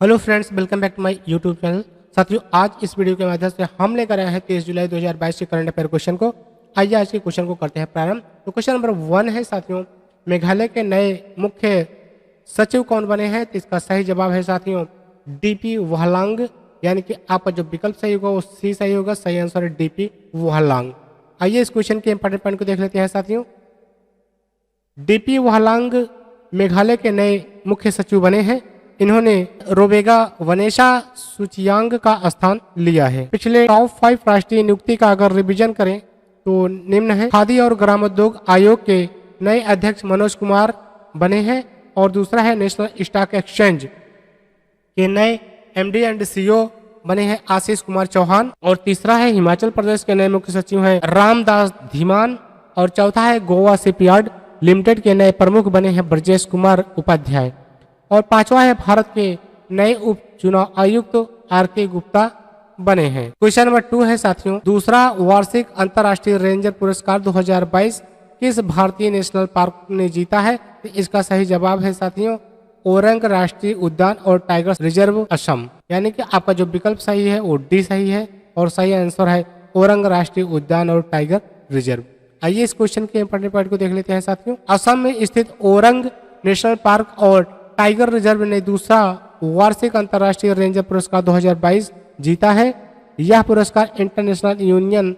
Hello friends, welcome back to my YouTube channel. साथियों, आज इस वीडियो के माध्यम से हम लेकर आए हैं 23 जुलाई 2022 के करंट अफेयर क्वेश्चन को। आइए आज के क्वेश्चन को करते हैं प्रारंभ। तो क्वेश्चन नंबर 1 है साथियों, मेघालय के नए मुख्य सचिव कौन बने हैं? तो इसका सही जवाब है साथियों डीपी वाहलांग, यानी कि आपका जो विकल्प सही होगा वो सी सही होगा। सही आंसर है डीपी वाहलांग। आइए इस क्वेश्चन के इंपॉर्टेंट पॉइंट को देख लेते हैं साथियों। डीपी वाहलांग मेघालय के नए मुख्य सचिव बने हैं। इन्होंने रोबेगा वनेशा सूचीयांग का स्थान लिया है। पिछले टॉप 5 राष्ट्रीय नियुक्ति का अगर रिवीजन करें तो निम्न है। खादी और ग्रामोद्योग आयोग के नए अध्यक्ष मनोज कुमार बने हैं, और दूसरा है नेशनल स्टॉक एक्सचेंज के नए एमडी एंड सीईओ बने हैं आशीष कुमार चौहान, और तीसरा है हिमाचल प्रदेश के नए मुख्य सचिव हैं रामदास धीमान, और चौथा है गोवा शिपयार्ड लिमिटेड के नए प्रमुख बने हैं ब्रजेश कुमार उपाध्याय, और पांचवा है भारत के नए उप चुनाव आयुक्त आर.के. गुप्ता बने हैं। क्वेश्चन नंबर 2 है साथियों, दूसरा वार्षिक अंतर्राष्ट्रीय रेंजर पुरस्कार 2022 किस भारतीय नेशनल पार्क ने जीता है? तो इसका सही जवाब है साथियों ओरंग राष्ट्रीय उद्यान और टाइगर रिजर्व असम, यानी कि आपका जो विकल्प सही है वो डी सही है, और सही आंसर है ओरंग राष्ट्रीय उद्यान और टाइगर रिजर्व। आइए इस क्वेश्चन के इंपॉर्टेंट पॉइंट को देख लेते हैं साथियों। असम में स्थित ओरंग नेशनल पार्क और टाइगर रिजर्व ने दूसरा वार्षिक अंतर्राष्ट्रीय रेंजर पुरस्कार 2022 जीता है। यह पुरस्कार International Union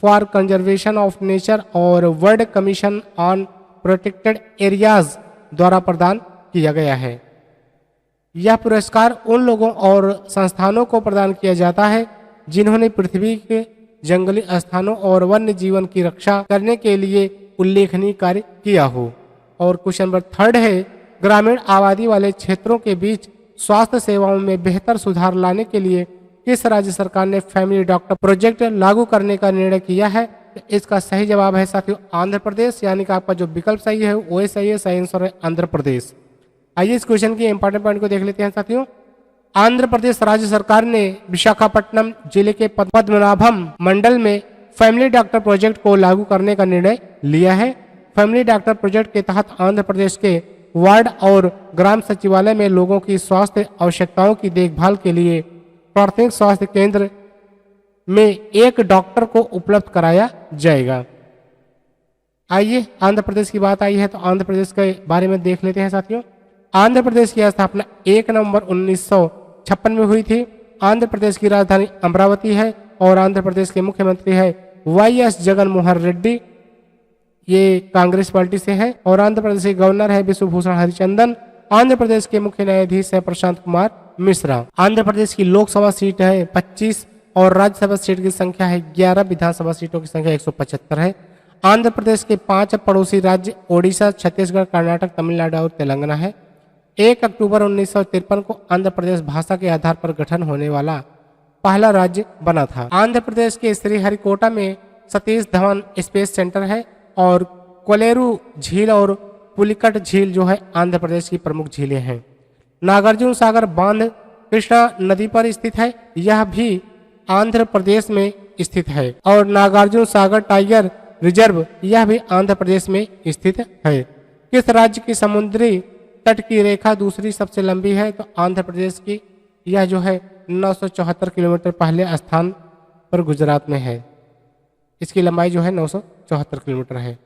for Conservation of Nature और World Commission on Protected Areas द्वारा प्रदान किया गया है। यह पुरस्कार उन लोगों और संस्थानों को प्रदान किया जाता है जिन्होंने पृथ्वी के जंगली स्थानों और वन्य जीवन की रक्षा करने के लिए उल्लेखनीय कार्य किया हो। और क्वेश्चन नंबर 3 है, ग्रामीण आबादी वाले क्षेत्रों के बीच स्वास्थ्य सेवाओं में बेहतर सुधार लाने के लिए किस राज्य सरकार ने फैमिली डॉक्टर प्रोजेक्ट लागू करने का निर्णय किया है? तो इसका सही जवाब है साथियों आंध्र प्रदेश, यानी कि आपका जो विकल्प सही है वो सही है। सही आंसर है आंध्र प्रदेश। आइए इस क्वेश्चन के इंपॉर्टेंट पॉइंट को देख लेते हैं साथियों। आंध्र प्रदेश राज्य सरकार ने विशाखापट्टनम जिले के पद्मनाभम मंडल में फैमिली डॉक्टर प्रोजेक्ट को लागू करने का निर्णय लिया है। फैमिली डॉक्टर प्रोजेक्ट के तहत आंध्र प्रदेश के वार्ड और ग्राम सचिवालय में लोगों की स्वास्थ्य आवश्यकताओं की देखभाल के लिए प्राथमिक स्वास्थ्य केंद्र में एक डॉक्टर को उपलब्ध कराया जाएगा। आइए आंध्र प्रदेश की बात आई है तो आंध्र प्रदेश के बारे में देख लेते हैं साथियों। आंध्र प्रदेश की स्थापना 1 नवंबर 1956 में हुई थी। आंध्र प्रदेश की राजधानी अमरावती है, और आंध्र प्रदेश के मुख्यमंत्री है वाई.एस. जगन मोहन रेड्डी, ये कांग्रेस पार्टी से है, और आंध्र प्रदेश के गवर्नर है विश्वभूषण हरिचंदन। आंध्र प्रदेश के मुख्य न्यायाधीश है प्रशांत कुमार मिश्रा। आंध्र प्रदेश की लोकसभा सीट है 25, और राज्यसभा सीट की संख्या है 11। विधानसभा सीटों की संख्या 175 है। आंध्र प्रदेश के 5 पड़ोसी राज्य ओडिशा, छत्तीसगढ़, कर्नाटक, तमिलनाडु और तेलंगाना है। 1 अक्टूबर 1953 को आंध्र प्रदेश भाषा के आधार पर गठन होने वाला पहला राज्य बना था। आंध्र प्रदेश के श्रीहरिकोटा में सतीश धवन स्पेस सेंटर है, और कोलेरू झील और पुलिकट झील जो है आंध्र प्रदेश की प्रमुख झीलें हैं। नागार्जुन सागर बांध कृष्णा नदी पर स्थित है, यह भी आंध्र प्रदेश में स्थित है। और नागार्जुन सागर टाइगर रिजर्व यह भी आंध्र प्रदेश में स्थित है। किस राज्य की समुद्री तट की रेखा दूसरी सबसे लंबी है? तो आंध्र प्रदेश की यह जो है 974 किलोमीटर पहले स्थान पर गुजरात में है। इसकी लंबाई जो है 974 किलोमीटर है।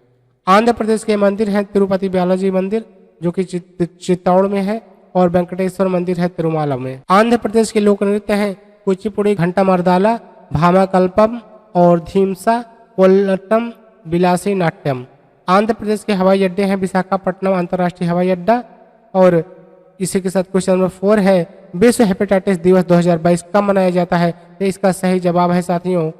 आंध्र प्रदेश के मंदिर हैं तिरुपति बालाजी मंदिर जो कि चित्तौड़ में है, और वेंकटेश्वर मंदिर है तिरुमाला में। आंध्र प्रदेश के लोक नृत्य हैं कुचिपुड़ी, घंटा मर्दाला, भामाकल्पम और धीमसा, कोल्लटम, बिलासी नाट्यम। आंध्र प्रदेश के हवाई अड्डे हैं विशाखापट्टनम अंतर्राष्ट्रीय हवाई अड्डा। और इसी के साथ क्वेश्चन नंबर 4 है, विश्व हेपेटाइटिस दिवस 2022 कब मनाया जाता है? तो इसका सही जवाब है साथियों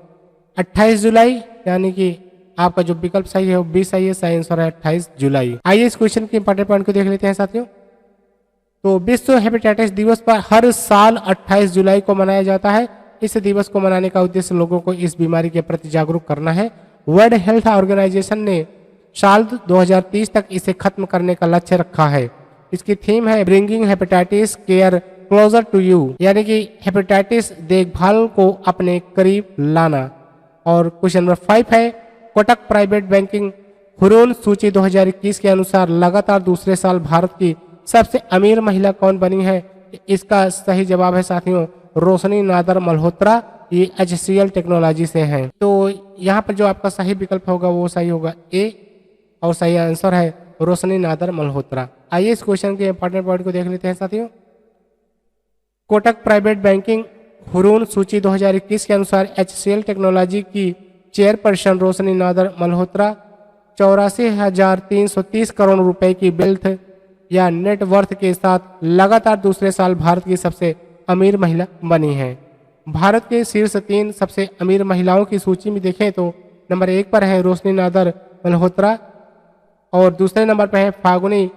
28 जुलाई, यानी कि आपका जो विकल्प सही है वो बी सही है। सही आंसर है 28 जुलाई। आइए इस क्वेश्चन के इंपॉर्टेंट पॉइंट को देख लेते हैं साथियों। तो विश्व हेपेटाइटिस दिवस पर हर साल 28 जुलाई को मनाया जाता है। इस दिवस को मनाने का उद्देश्य लोगों को इस बीमारी के प्रति जागरूक करना है। वर्ल्ड हेल्थ ऑर्गेनाइजेशन ने साल 2030 तक इसे खत्म करने का लक्ष्य रखा है। इसकी थीम है bringing hepatitis care closer to you, यानी कि हेपेटाइटिस देखभाल को अपने करीब लाना। और क्वेश्चन नंबर 5 है, कोटक प्राइवेट बैंकिंग हुरून सूची 2021 के अनुसार लगातार दूसरे साल भारत की सबसे अमीर महिला कौन बनी है? इसका सही जवाब है साथियों रोशनी नादर मल्होत्रा, ये HCL टेक्नोलॉजी से हैं। तो यहाँ पर जो आपका सही विकल्प होगा वो सही होगा ए, और सही आंसर है रोशनी नादर मल्होत्रा। आइए इस क्वेश्चन के इंपॉर्टेंट पॉइंट को देख लेते हैं साथियों। कोटक प्राइवेट बैंकिंग हुरून सूची 2021 के अनुसार HCL टेक्नोलॉजी की चेयरपर्सन रोशनी नादर मल्होत्रा 84,330 करोड़ रुपए की वेल्थ या नेट वर्थ के साथ लगातार दूसरे साल भारत की सबसे अमीर महिला बनी है। भारत के शीर्ष 3 सबसे अमीर महिलाओं की सूची में देखें तो नंबर 1 पर है रोशनी नादर मल्होत्रा और दूसरे नंबर पर है फागुनी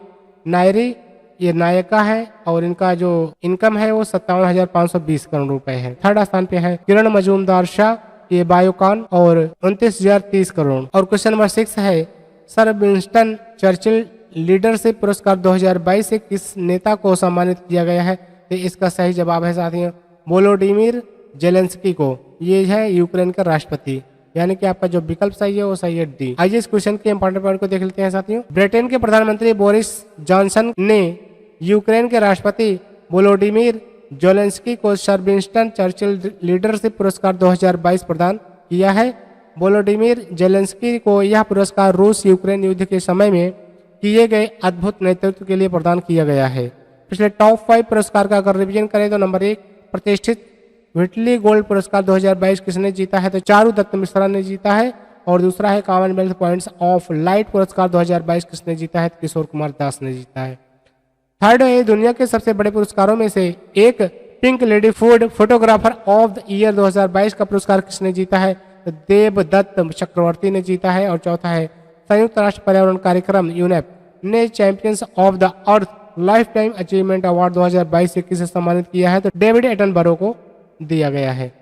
नायरी, ये नायिका है और इनका जो इनकम है वो 57,520 करोड़ रुपए है। थर्ड स्थान पे है किरण मजूमदार शाह, ये बायोकॉन और 29,030 करोड़। और क्वेश्चन नंबर 6 है सर विंस्टन चर्चिल लीडरशिप पुरस्कार 2022 से किस नेता को सम्मानित किया गया है? तो इसका सही जवाब है साथियों वोलोडिमिर जेलेंस्की को, ये है यूक्रेन का राष्ट्रपति, यानी कि आपका जो विकल्प सही है वो सही है डी। आइए इस क्वेश्चन के इंपॉर्टेंट पॉइंट को देख लेते हैं साथियों। ब्रिटेन के प्रधानमंत्री बोरिस जॉनसन ने यूक्रेन के राष्ट्रपति वोलोडिमिर जेलेंस्की को सर विंस्टन चर्चिल लीडरशिप पुरस्कार 2022 प्रदान किया है। वोलोडिमिर जेलेंस्की को यह पुरस्कार रूस यूक्रेन युद्ध के समय में किए गए अद्भुत नेतृत्व के लिए प्रदान किया गया है। पिछले टॉप 5 पुरस्कार का अगर रिवीजन करें तो नंबर 1 प्रतिष्ठित व्हिटली गोल्ड पुरस्कार 2022 किसने जीता है? तो चारू दत्त मिश्रा ने जीता है। और दूसरा है कॉमनवेल्थ पॉइंट्स ऑफ लाइट पुरस्कार 2022 किसने जीता है? किशोर कुमार दास ने जीता है। थर्ड है दुनिया के सबसे बड़े पुरस्कारों में से एक pink lady food photographer of the year 2022 का पुरस्कार किसने जीता है? तो देवदत्त चक्रवर्ती ने जीता है। और चौथा है संयुक्त राष्ट्र पर्यावरण कार्यक्रम यूनेप ने champions of the earth life time achievement award 2022 से किसे सम्मानित किया है? तो डेविड एटनबरो को दिया गया है।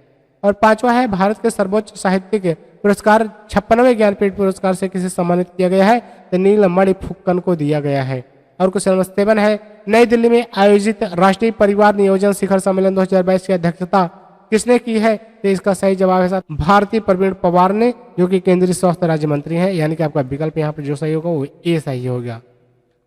और पांचवा है भारत के सर्वोच्च साहित्यिक पुरस्कार 56वें ज्ञानपीठ पुरस्कार से किसे सम्मानित किया गया है? तो नीलमणि फुक्कन को दिया गया है। और क्वेश्चन नंबर 7 है नई दिल्ली में आयोजित राष्ट्रीय परिवार नियोजन शिखर सम्मेलन 2022 की अध्यक्षता किसने की है? तो इसका सही जवाब है साथ भारतीय प्रवीण पवार ने, जो कि केंद्रीय स्वास्थ्य राज्य मंत्री हैं, यानी कि आपका विकल्प यहाँ पर जो सही होगा वो ए सही होगा।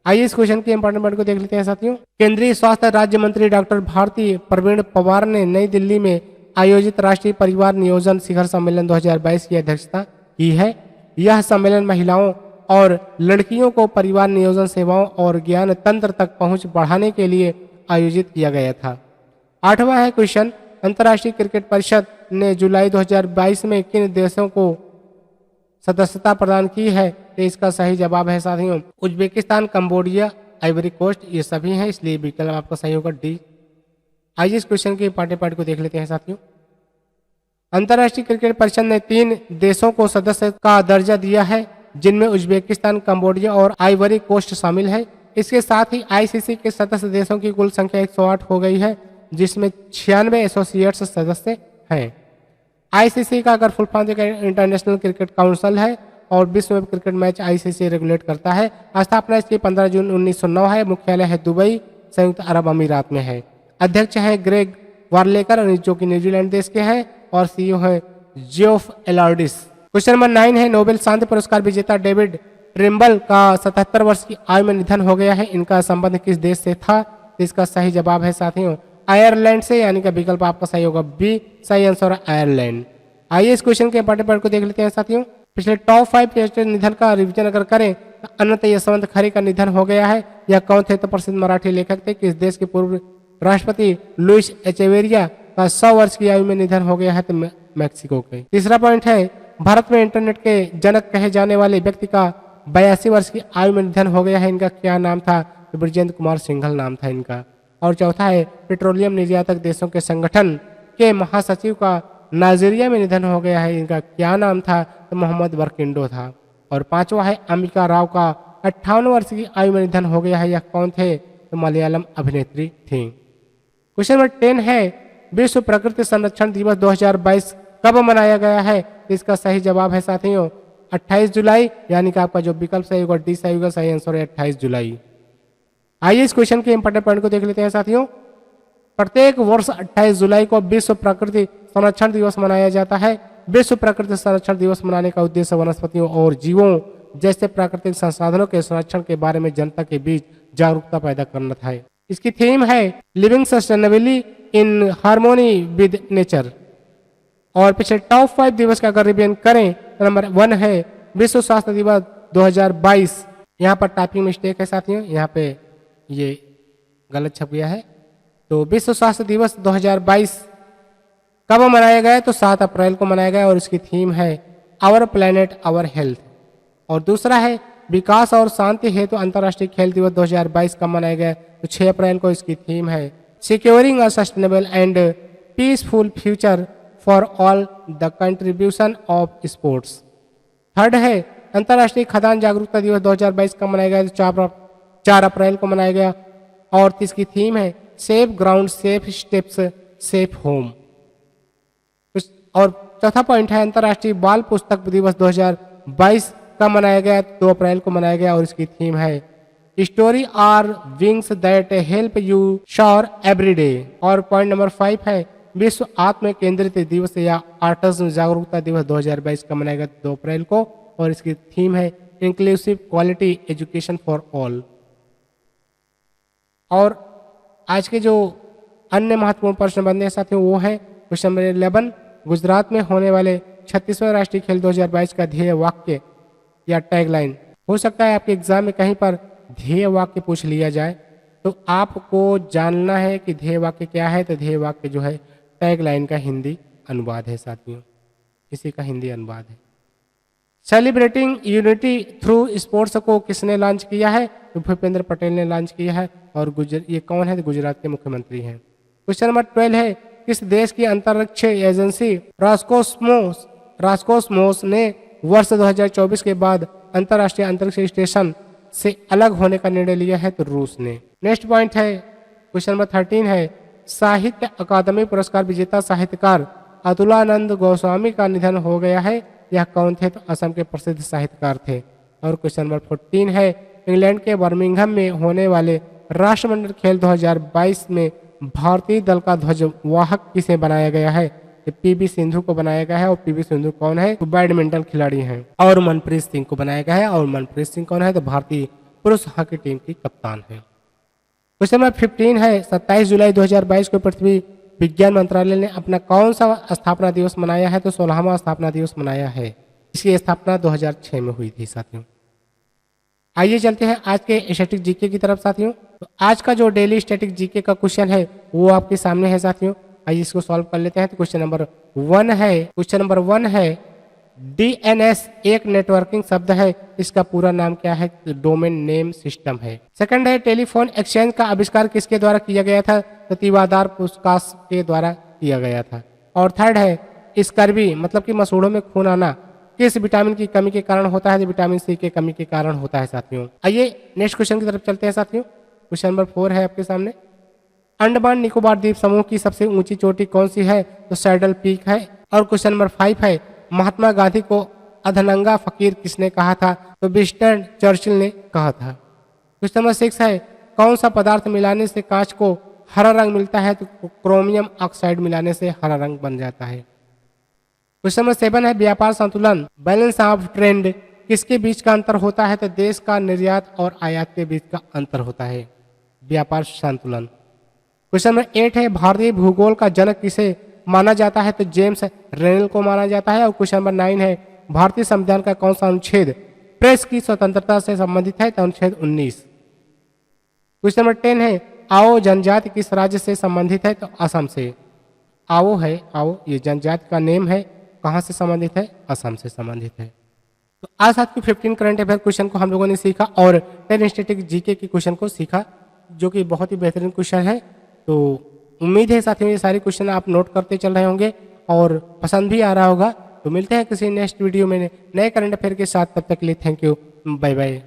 आइए इस क्वेश्चन के इंपॉर्टेंट पॉइंट को देख लेते हैं साथियों। केंद्रीय स्वास्थ्य राज्य मंत्री डॉक्टर भारती प्रवीण पवार ने नई दिल्ली में आयोजित राष्ट्रीय परिवार नियोजन शिखर सम्मेलन 2022 की अध्यक्षता की है। यह सम्मेलन महिलाओं और लड़कियों को परिवार नियोजन सेवाओं और ज्ञान तंत्र तक पहुंच बढ़ाने के लिए आयोजित किया गया था। 8वां है क्वेश्चन अंतर्राष्ट्रीय क्रिकेट परिषद ने जुलाई 2022 में किन देशों को सदस्यता प्रदान की है? तो इसका सही जवाब है साथियों उज्बेकिस्तान, कंबोडिया, आइवरी कोस्ट, ये सभी हैं, इसलिए विकल्प आपका सही होगा डी। आइए इस क्वेश्चन के पार्ट पार्ट को देख लेते हैं साथियों। अंतर्राष्ट्रीय क्रिकेट परिषद ने 3 देशों को सदस्य का दर्जा दिया है, जिनमें उज्बेकिस्तान, कंबोडिया और आइवरी कोस्ट शामिल है। इसके साथ ही आईसीसी के सदस्य देशों की कुल संख्या 108 हो गई है, जिसमें 96 एसोसिएट्स सदस्य हैं। आईसीसी का अगर फुल फॉर्म देखें इंटरनेशनल क्रिकेट काउंसिल है और विश्व क्रिकेट मैच आईसीसी रेगुलेट करता है। स्थापना इसकी 15 जून 1909 है। मुख्यालय है दुबई, संयुक्त अरब अमीरात में है। अध्यक्ष है ग्रेग वार्लेकर, जो कि न्यूजीलैंड देश के हैं, और सीईओ है जियोफ एलार्डिस। क्वेश्चन नंबर 9 है नोबेल शांति पुरस्कार विजेता डेविड ट्रिम्बल का 77 वर्ष की आयु में निधन हो गया है। इनका संबंध किस देश से था? तो इसका सही जवाब है साथियों आयरलैंड से, यानी कि विकल्प आपका सही होगा बी, सही आंसर है आयरलैंड। आइए इस क्वेश्चन के इंपॉर्टेंट पॉइंट को देख लेते हैं साथियों। पिछले टॉप 5 प्रेसिडेंट निधन का रिवीजन अगर करें तो अनंत यशवंत खरे का निधन हो गया है। यह कौन थे? तो प्रसिद्ध मराठी लेखक थे। किस देश के पूर्व राष्ट्रपति लुइस एचेवेरिया का 100 वर्ष की आयु में निधन हो गया है? तो मैक्सिको के। तीसरा पॉइंट है भारत में इंटरनेट के जनक कहे जाने वाले व्यक्ति का 82 वर्ष की आयु में निधन हो गया है। इनका क्या नाम था? तो ब्रजेंद्र कुमार सिंघल नाम था इनका। और चौथा है पेट्रोलियम निर्यातक देशों के संगठन के महासचिव का नाइजीरिया में निधन हो गया है। इनका क्या नाम था? तो मोहम्मद बरकिंडो था। और 5वां है अंबिका राव का 58 वर्ष की आयु में निधन हो गया है। यह कौन थे? तो मलयालम अभिनेत्री थी। क्वेश्चन नंबर 10 है विश्व प्रकृति संरक्षण दिवस 2022 कब मनाया गया है? इसका सही जवाब है साथियों 28 जुलाई, यानी कि आपका जो विकल्प सही होगा डी सही होगा। सही आंसर है 28 जुलाई। आइए इस क्वेश्चन के इंपॉर्टेंट पॉइंट को देख लेते हैं साथियों। प्रत्येक वर्ष 28 जुलाई को विश्व प्रकृति संरक्षण दिवस मनाया जाता है। विश्व प्रकृति संरक्षण दिवस मनाने का उद्देश्य वनस्पतियों और जीवों जैसे प्राकृतिक संसाधनों के संरक्षण के बारे में जनता के बीच जागरूकता पैदा करना था। इसकी थीम है living sustainably in harmony with nature. और पिछले टॉप 5 दिवस का अगर रिवीजन करें तो नंबर 1 है विश्व स्वास्थ्य दिवस 2022। यहाँ पर टाइपिंग मिस्टेक है साथियों, यहाँ पे ये गलत छप गया है। तो विश्व स्वास्थ्य दिवस 2022 कब मनाया गया? तो 7 अप्रैल को मनाया गया और इसकी थीम है आवर प्लेनेट आवर हेल्थ। और दूसरा है विकास और शांति हेतु अंतर्राष्ट्रीय खेल दिवस 2022 कब मनाया गया? तो 6 अप्रैल को इसकी थीम है securing a sustainable and peaceful future for all the contribution of sports. Third है अंतर्राष्ट्रीय खदान जागरूकता दिवस 2022 कब मनाया गया? तो 4 अप्रैल को मनाया गया और इसकी थीम है safe ground safe steps safe home. और चौथा पॉइंट है अंतर्राष्ट्रीय बाल पुस्तक दिवस 2022 का मनाया गया, 2 अप्रैल को मनाया गया और इसकी थीम है stories are wings that help you sure every day. और पॉइंट नंबर 5 है विश्व आत्म केंद्रित दिवस या ऑटिज्म जागरूकता दिवस 2022 का मनाया गया 2 अप्रैल को और इसकी थीम है inclusive quality education for all. और आज के जो अन्य महत्वपूर्ण प्रश्न बनने साथियों वो है क्वेश्चन नंबर 11, गुजरात में होने वाले 36वें राष्ट्रीय खेल 2022 का ध्येय वाक्य या टैगलाइन। हो सकता है आपके एग्जाम में कहीं पर ध्येय वाक्य पूछ लिया जाए, तो आपको जानना है कि ध्येय वाक्य क्या है। तो ध्येय वाक्य जो है टैगलाइन का हिंदी अनुवाद है साथियों, इसी का हिंदी अनुवाद है। सेलिब्रेटिंग यूनिटी थ्रू स्पोर्ट्स को किसने लॉन्च किया है? तो भूपेंद्र पटेल ने लॉन्च किया है और ये कौन है? तो गुजरात के मुख्यमंत्री हैं। क्वेश्चन नंबर 12 है किस देश की अंतरिक्ष एजेंसी रॉसकोस्मोस ने वर्ष 2024 के बाद अंतर्राष्ट्रीय अंतरिक्ष स्टेशन से अलग होने का निर्णय लिया है? तो रूस ने। नेक्स्ट पॉइंट है क्वेश्चन नंबर 13 है साहित्य अकादमी पुरस्कार विजेता साहित्यकार अतुलानंद गोस्वामी का निधन हो गया है, यह कौन थे? तो असम के प्रसिद्ध साहित्यकार थे। और क्वेश्चन नंबर 14 है इंग्लैंड के बर्मिंघम में होने वाले राष्ट्रमंडल खेल 2022 में भारतीय दल का ध्वजवाहक किसे बनाया गया है? पीवी सिंधु को बनाया गया है। और पीवी सिंधु कौन है? तो बैडमिंटन खिलाड़ी हैं। और मनप्रीत सिंह को बनाया गया है। और मनप्रीत सिंह कौन है? तो भारतीय पुरुष हॉकी टीम की कप्तान है। क्वेश्चन नंबर 15 है 27 जुलाई 2022 को पृथ्वी विज्ञान मंत्रालय ने अपना कौन सा स्थापना दिवस मनाया है? तो 16वां स्थापना दिवस मनाया है। इसकी स्थापना 2006 में हुई थी साथियों। आइए चलते हैं आज के स्टैटिक जीके की तरफ साथियों। तो आज का जो डेली स्टैटिक जीके का क्वेश्चन है वो आपके सामने है साथियों। आइए इसको सॉल्व कर लेते हैं। तो क्वेश्चन नंबर 1 है डीएनएस एक नेटवर्किंग शब्द है, इसका पूरा नाम क्या है? डोमेन नेम सिस्टम है। सेकंड है टेलीफोन एक्सचेंज का आविष्कार किसके द्वारा किया गया था? तो तिवादार पुस्कास के द्वारा किया गया था। और थर्ड है स्कर्वी मतलब कि मसूड़ों में खून आना किस विटामिन की कमी के कारण होता है? तो विटामिन सी के कमी के कारण होता है साथियों। आइए नेक्स्ट क्वेश्चन की तरफ चलते हैं साथियों। क्वेश्चन नंबर 4 है आपके सामने अंडमान निकोबार द्वीप समूह की सबसे ऊंची चोटी कौन सी है? तो सैडल पीक है। और क्वेश्चन नंबर 5 है महात्मा गांधी को अधनंगा फकीर किसने कहा था? तो विंस्टन चर्चिल ने कहा था। क्वेश्चन नंबर 6 है कौन सा पदार्थ मिलाने से कांच को हरा रंग मिलता है? तो क्रोमियम ऑक्साइड मिलाने से हरा रंग बन जाता है। क्वेश्चन नंबर 7 है व्यापार संतुलन बैलेंस ऑफ ट्रेंड किसके बीच का अंतर होता है? तो देश का निर्यात और आयात के बीच का अंतर होता है व्यापार संतुलन। क्वेश्चन नंबर 8 है भारतीय भूगोल का जनक किसे माना जाता है? तो जेम्स रेनल को माना जाता है। और क्वेश्चन नंबर 9 है भारतीय संविधान का कौन सा अनुच्छेद प्रेस की स्वतंत्रता से संबंधित है? तो अनुच्छेद 19। क्वेश्चन नंबर 10 है आओ जनजाति किस राज्य से संबंधित है? तो असम से। आओ है आओ ये जनजाति का नेम है, कहाँ से संबंधित है? असम से संबंधित है। तो आज आपकी 15 करंट अफेयर क्वेश्चन को हम लोगों ने सीखा और 10 स्टैटिक जीके के क्वेश्चन को सीखा जो कि बहुत ही बेहतरीन क्वेश्चन है। तो उम्मीद है साथियों ये सारे क्वेश्चन आप नोट करते चल रहे होंगे और पसंद भी आ रहा होगा। तो मिलते हैं किसी नेक्स्ट वीडियो में नए करंट अफेयर के साथ, तब तक के लिए थैंक यू, बाय बाय।